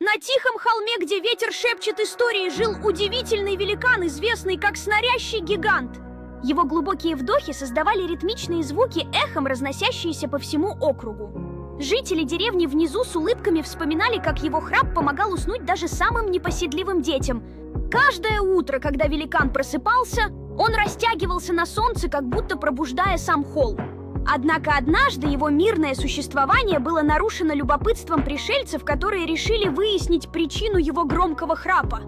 На тихом холме, где ветер шепчет истории, жил удивительный великан, известный как снарящий гигант. Его глубокие вдохи создавали ритмичные звуки, эхом разносящиеся по всему округу. Жители деревни внизу с улыбками вспоминали, как его храп помогал уснуть даже самым непоседливым детям. Каждое утро, когда великан просыпался, он растягивался на солнце, как будто пробуждая сам холм. Однако однажды его мирное существование было нарушено любопытством пришельцев, которые решили выяснить причину его громкого храпа.